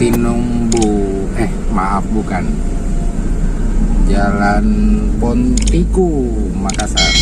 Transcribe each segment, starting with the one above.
Tinumbu, maaf bukan, Jalan Pontiku, Makassar.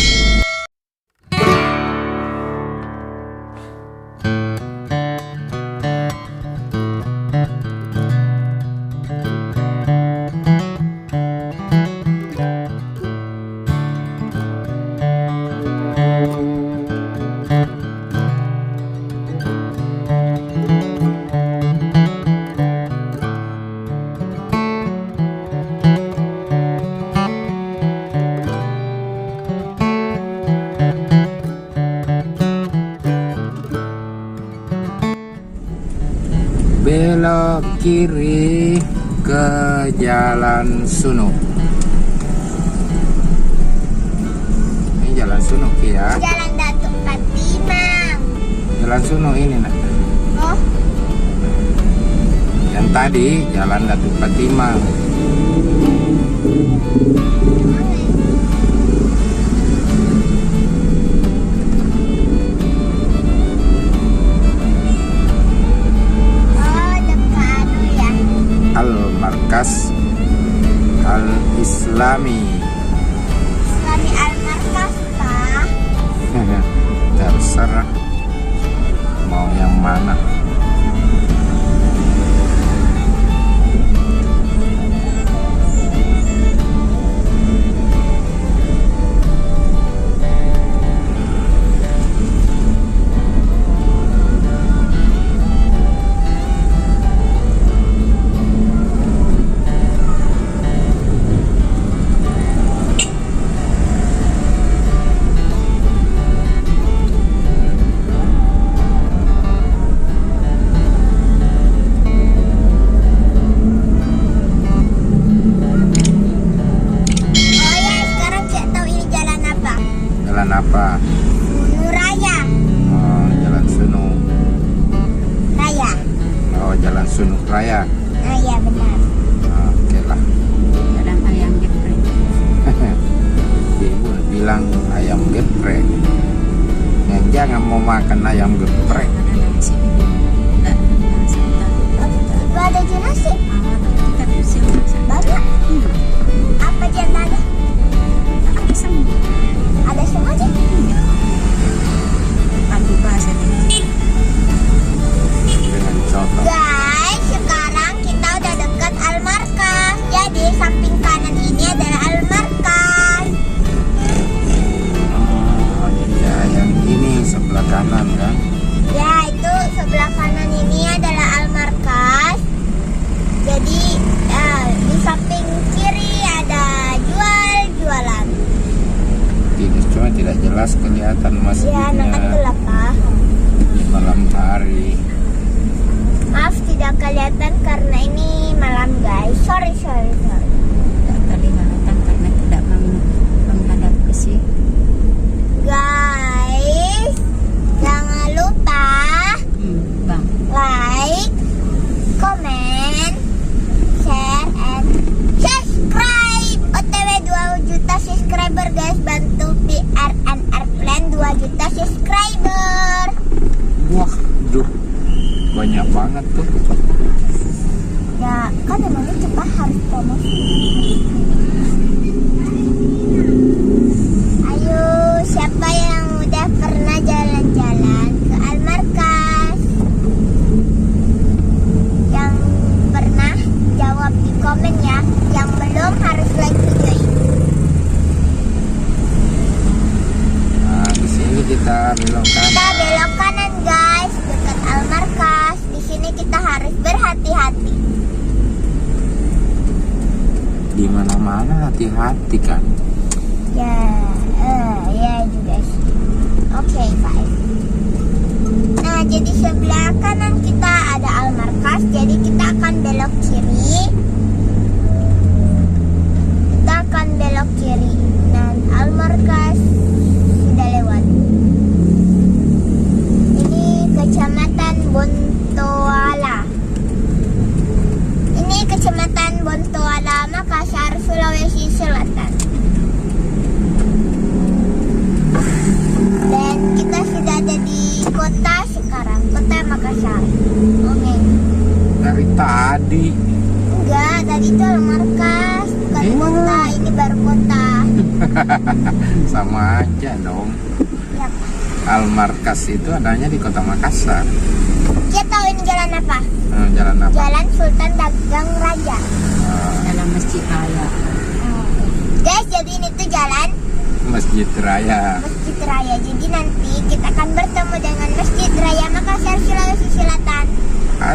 Belok kiri ke Jalan Sunuk. Ini Jalan Sunuk ya. Jalan Datuk Patimang. Jalan Sunuk ini nak. Oh, Yang tadi Jalan Datuk Patimang. oh dekat ya. Al-Markas Al-Islami. Islami Al-Markas, Pak. Terserah mau yang mana. Oh ya, sekarang saya tahu ini jalan apa. Jalan apa? Gunung Raya. Oh, Jalan Sunuk. Raya. Oh, Jalan Sunuk Raya. Nah, ya benar. Oke lah. Jalan ayam geprek. Ibu bilang ayam geprek. Ya, jangan mau makan ayam geprek. Ada dari sini. Enggak, sebentar. Itu ada jenazah. Kita pusing masak. Banyak. Apa jenazahnya? Ada semua. Ada semua aja. Padu bahasa ini. Dengan contoh. Guys, sekarang kita udah dekat Al-Markas. Jadi samping kanan ini adalah Al-Markas. Oh, iya, yang ini sebelah kanan kan. Ya, itu sebelah kanan ini adalah Al-Markas. Jadi di samping kiri ada jualan. Ini cuma tidak jelas kelihatan Ya, masjidnya anak gelap, Pak. di malam hari. Maaf tidak kelihatan karena ini malam, guys. Sorry. Enggak kelihatan karena tidak menghadap ke sini. Guys, jangan lupa Bang. like, comment, share, and subscribe. OTW 2 juta subscriber, guys. Bantu PRNR Plan 2 juta subscriber. Wah, duh, banyak banget tuh. Ya, kan namanya kita harus promosi. Ayo, siapa yang udah pernah jalan-jalan ke Al-Markas? Yang pernah jawab di komen ya. Yang belum harus like video ini. Nah, di sini kita belok Kita kanan. belok kanan, guys, dekat Al-Markas. Di sini kita harus berhati-hati. Di mana-mana hati-hati kan. Ya juga sih. Oke, baik. Nah, jadi sebelah kanan kita ada Al-Markas. Jadi kita akan belok kiri. Kita akan belok kiri. Dan Al-Markas sudah lewat. Ini Kecamatan Bontoala. Ini Kecamatan Bontoala, Makassar, Sulawesi Selatan. Dan kita sudah ada di kota sekarang, kota Makassar. Oke. Dari tadi Sama aja dong. Ya. Al-Markas itu adanya di Kota Makassar. Kita tahu ini jalan apa? Jalan apa? Jalan Sultan Dagang Raja. Dalam masjid raya. Guys, jadi ini tuh jalan Masjid Raya. Masjid Raya. Jadi nanti kita akan bertemu dengan Masjid Raya Makassar, Sulawesi Selatan.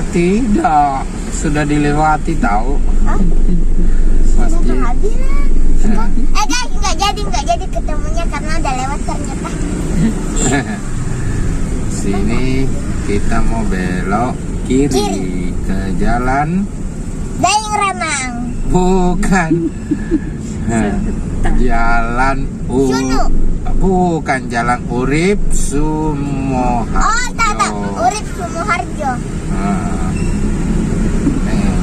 Tidak, sudah dilewati tahu. Hah? Masjid. Habis lah. Guys, nggak jadi ketemunya karena udah lewat ternyata. Sini kita mau belok kiri ke jalan. Daeng Ramang. Bukan. Jalan Sunu. Bukan jalan Urip Sumoharjo. Oh, tak. Urip Sumoharjo.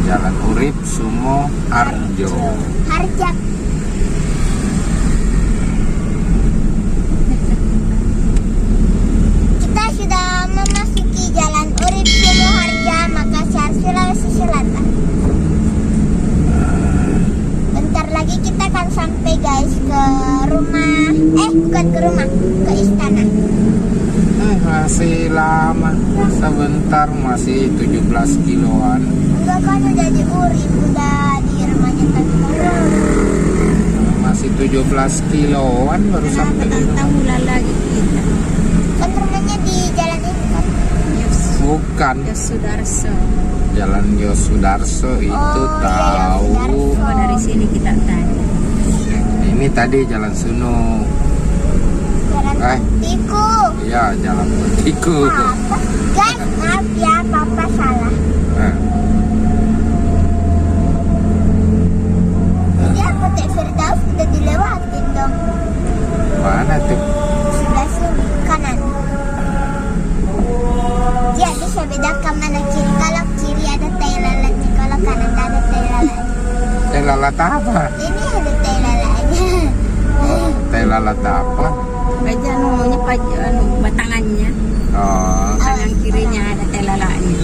Jalan Urip Sumoharjo. Harjak. Kita sudah memasuki jalan Urip Sumoharjo, Makassar, Sulawesi Selatan. Bentar lagi kita akan sampai guys ke rumah. Bukan ke rumah, ke istana. Masih lama. Sebentar, masih 17 kiloan. Enggak kan udah di Urip, udah di rumahnya Tante. Masih 17 kiloan baru sampai di rumah. Tahu lagi kita. Kan rumahnya di jalan ini kan. Bukan. Yosudarso. Jalan Yosudarso itu Oh, iya, tahu. Yosudarso. Oh, dari sini kita tadi. Ini tadi Jalan Sunu. Jalan Tiku. Iya, Jalan Tiku. Apa? Guys, maaf ya, papa salah. Nah, Jadi apotek Firdaus udah dilewatin dong. mana tuh? Sebelah sini, kanan. Dia bisa bedakan mana kiri. Kalau kiri ada tai lalatnya, kalau kanan tak ada tai lalatnya. Lalat apa? Ini ada tai lalatnya. Lalat apa? Baca namanya batangannya. Oh, Tangan kirinya ada teh lalaknya.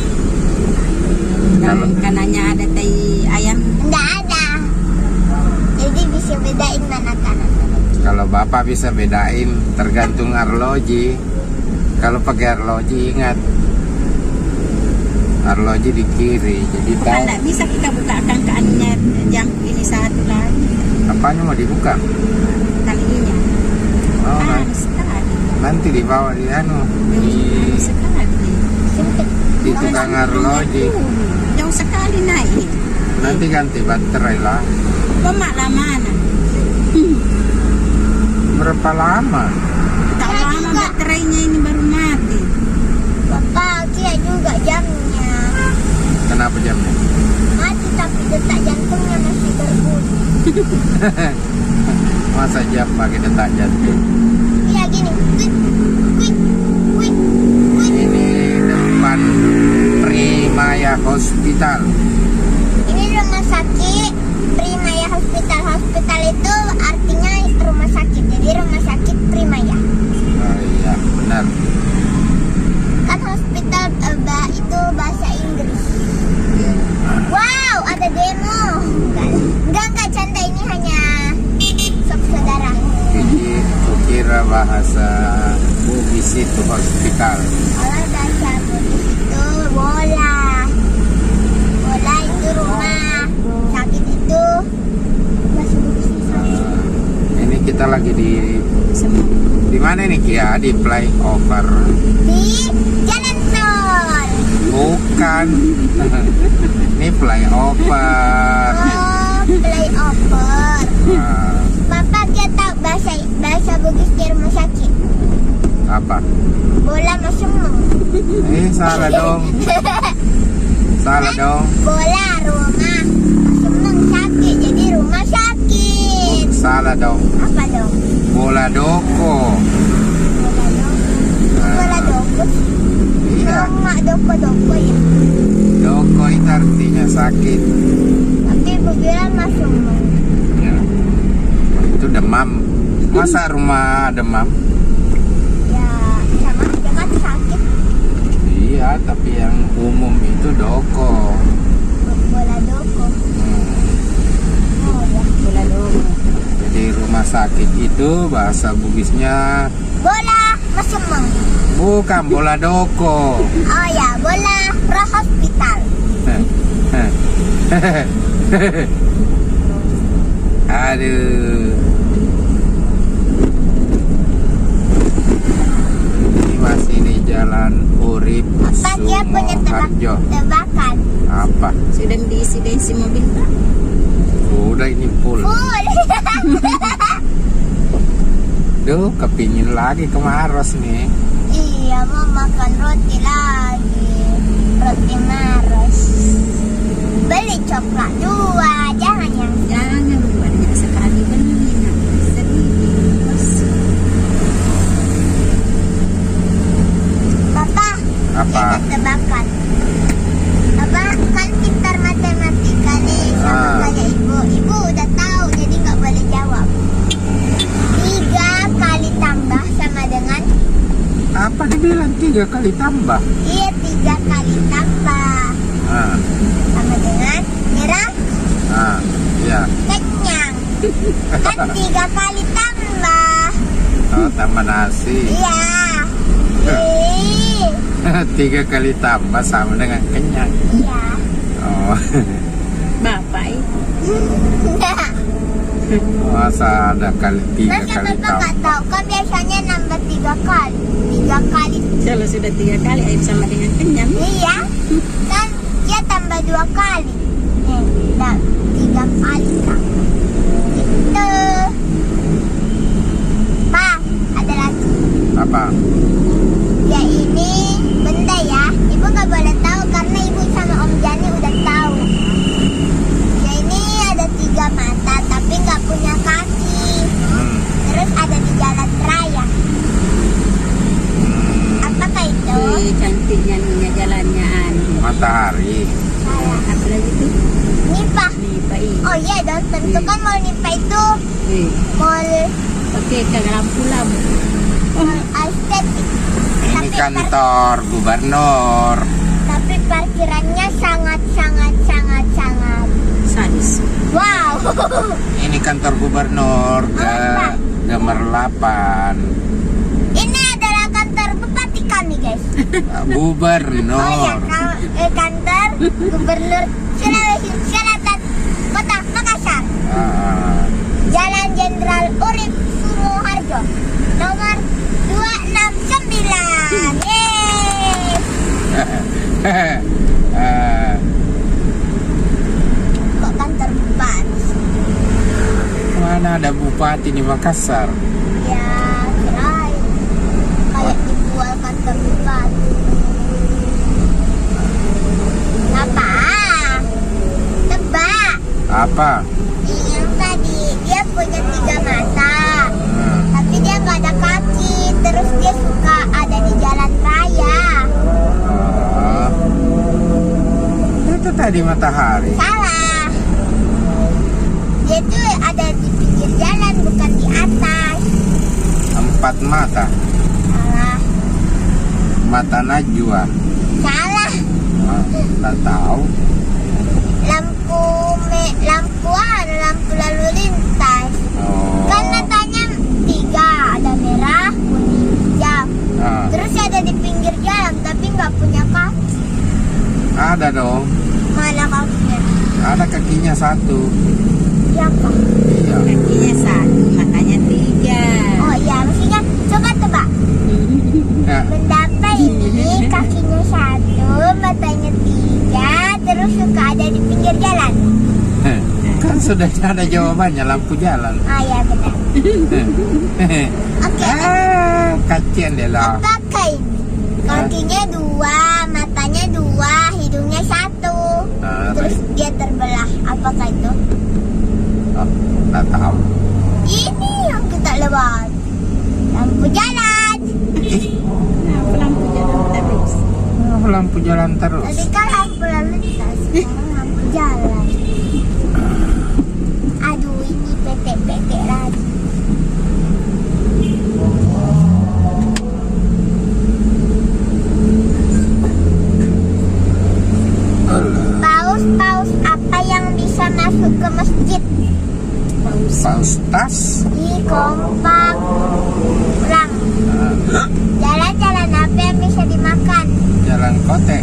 Tangan kanannya ada teh ayam. Enggak ada. Jadi bisa bedain mana kanan. kalau Bapak bisa bedain tergantung arloji. Kalau pakai arloji ingat arloji di kiri. Jadi Bukan tahu tidak bisa kita bukakan kanannya jam ini satu lagi. apanya mau dibuka. Talinya. Oh, Sekali. nanti dibawa di anu di Sekali. Sempit. di tukang arloji. Jauh sekali naik. Nanti ganti baterai lah. Lemak lah mana? Berapa lama? Tak Saya lama juga. baterainya ini baru mati. Bapak, kia juga jamnya. Kenapa jamnya? Mati tapi detak jantungnya masih berbunyi. Masa jam pakai detak jantung? Iya gini. Kuik, kuik, kuik, kuik. Ini depan Primaya Hospital. Ini rumah sakit Primaya Hospital. Hospital itu artinya rumah sakit. Jadi rumah sakit Primaya. Oh iya, benar. Kan hospital itu bahasa Inggris. Wow, ada demo. Enggak canda, ini hanya sok saudara. Jadi kukira bahasa Bugis itu hospital. Kalau bahasa Bugis itu bola. Bola itu rumah. Sakit itu bahasa Bugis. Ini kita lagi Semua. di mana nih Kia? Di flyover. Di jalan tol. Bukan. Ini flyover. Oh, flyover. Nah, Papa dia tahu bahasa Bugis di rumah sakit. apa? Bola masuk. Salah dong. Salah dong. Bola rumah masuk sakit. Jadi rumah sakit. Salah dong. Apa dong? Bola doko. Bola dong. Bola doko. Iya. Rumah doko ya. Doko itu artinya sakit. Tapi ibu bilang masuk. Ya. Itu demam. Masa rumah demam? Ya sama aja kan sakit. Iya, tapi yang umum itu doko. Bola doko. Hmm. Oh ya. Bola dong. Jadi rumah sakit itu bahasa Bugisnya Bola masemeng. bukan bola doko. Oh ya, bola pro hospital. Aduh. Ini masih di Jalan Urip Apa dia punya Sumoharjo. tebakan? Apa? Sudah diisi bensin mobil Pak? Udah ini full. Full. Duh, kepingin lagi ke Maros nih. Iya, mau makan roti lagi. Roti Maros. Beli coklat 2, jangan yang Jangan banyak sekali beli. Sedikit. Papa. Apa? Ada tebakan. Papa kan pintar matematika nih sama Ah. kayak ibu. Ibu udah tahu jadi nggak boleh jawab. 3 kali tambah sama dengan Apa dibilang 3 kali tambah? iya 3 kali tambah Ah, sama dengan merah ah, ya. kenyang. Kan 3 kali tambah. Oh, tambah nasi. Iya. Ih, 3 kali tambah sama dengan kenyang. iya. Oh, Bapak masa ada kali 3 Masa kali Bapak nggak tambah? tahu kan biasanya nambah 3 kali. 3 kali. kalau sudah 3 kali air sama dengan kenyang. Iya. Kan dia tambah 2 kali. Dan 3 kali. Gitu. Pak, ada lagi. Apa? Ya ini benda ya. Ibu nggak boleh tahu karena ibu sama Om Jani udah tahu. Ya ini ada 3 mata tapi nggak punya kaki. Hmm, Terus ada di jalan raya. Apakah itu? Wih, cantiknya nih jalannya matahari. Salah. apa lagi tuh? Nipah. Nih Pak I. Oh iya dong, tentu kan mall Nipah itu Wih, mall oke ke lampu-lampu. estetik. Ini kantor gubernur. Tapi parkirannya sangat Sadis. wow. Ini kantor gubernur Gemerlapan. Ini adalah kantor bupati kami guys. Gubernur. Oh ya, kantor gubernur Sulawesi Selatan Kota Makassar. Ah, Jalan Jenderal Urip Sumoharjo nomor 269. Yeay. ah. Kok kantor bupati? Mana ada bupati di Makassar? Ya, kirain kayak dijual kantor bupati. Apa? Tebak. Apa? Yang tadi dia punya 3 mata, Hmm. tapi dia nggak ada kaki. Terus dia suka ada di jalan raya. Oh. Itu tadi matahari. Salah. Dia tuh ada di pinggir jalan bukan di atas. 4 mata. Salah. Mata Najwa. Salah. Ah, tak tahu. Lampu lalu lintas. Oh. Kan matanya 3, ada merah, kuning, hijau. Ah, Terus ada di pinggir jalan tapi nggak punya kaki. ada dong. Mana kakinya? Ada kakinya 1. Ya kak. Iya. Kakinya 1, matanya 3. Oh iya, maksudnya coba tebak. Ya. Benda apa ini? Kakinya 1, matanya 3, terus suka ada di pinggir jalan. Kan sudah ada jawabannya, lampu jalan. Ah ya benar. Oke. Kasian deh lah. Apakah ini? Kakinya 2, matanya 2, hidungnya 1. Ah, Terus dia terbelah. Apakah itu? oh, tak tahu. Ini yang kita lewat. Lampu jalan. Nah, lampu jalan terus. Lampu jalan terus. Tadi kan lampu lalu lintas, sekarang lampu jalan. Aduh, ini PT lagi. Paus apa yang bisa masuk ke masjid? Paus. Paus tas. Ih, kompak. Ulang. Nah, Jalan-jalan apa yang bisa dimakan? jalan kote.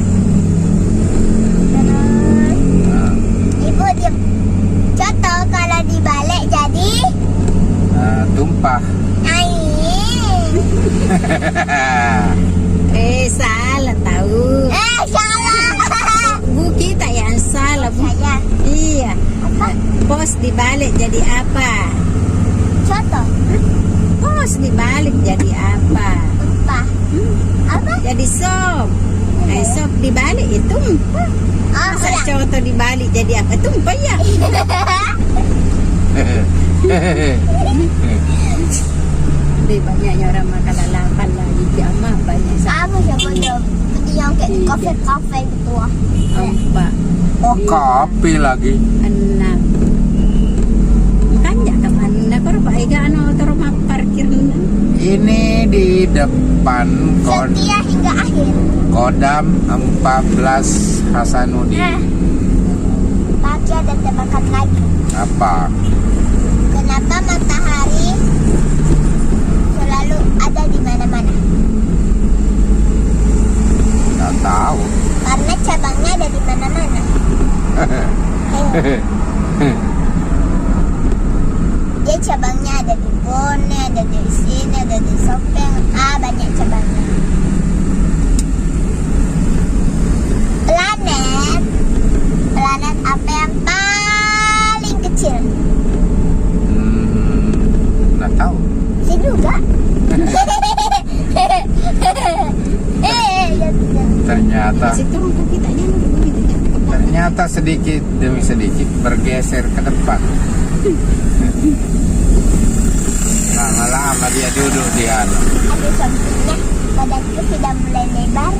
Terus, Nah, ibu diam. Contoh kalau dibalik jadi tumpah. air. Salah tahu. Salah. Bu kita yang salah, Bu. Saya. Iya. Apa? Pos dibalik jadi apa? Contoh. Pos dibalik jadi apa? Apa? Apa? Jadi sop. Sop dibalik itu. Oh, Masa ulang. contoh dibalik jadi apa? Tumpah ya. Di banyaknya orang makan lalapan lagi jamah banyak Apa sih bodoh? Yang kayak kafe-kafe gitu ah. empat Oh, kopi lagi. enam. Makanya kemana kau Pak Ega anu rumah parkir Ini di depan Setia hingga akhir. Kodam 14 Hasanuddin. Tapi ada tebakan lagi. Apa? Kenapa matahari selalu ada di mana-mana? Nggak tahu. Karena cabangnya ada di mana-mana. Dia cabangnya ada di Bone, ada di sini, ada di Sopeng. Banyak cabangnya. Planet apa yang paling kecil? Nggak tahu. Saya juga. Ternyata situ rumput kita aja begitu kan. ternyata sedikit demi sedikit bergeser ke depan. Lama-lama dia duduk di anu. Ada sampingnya, badanku sudah mulai lebar.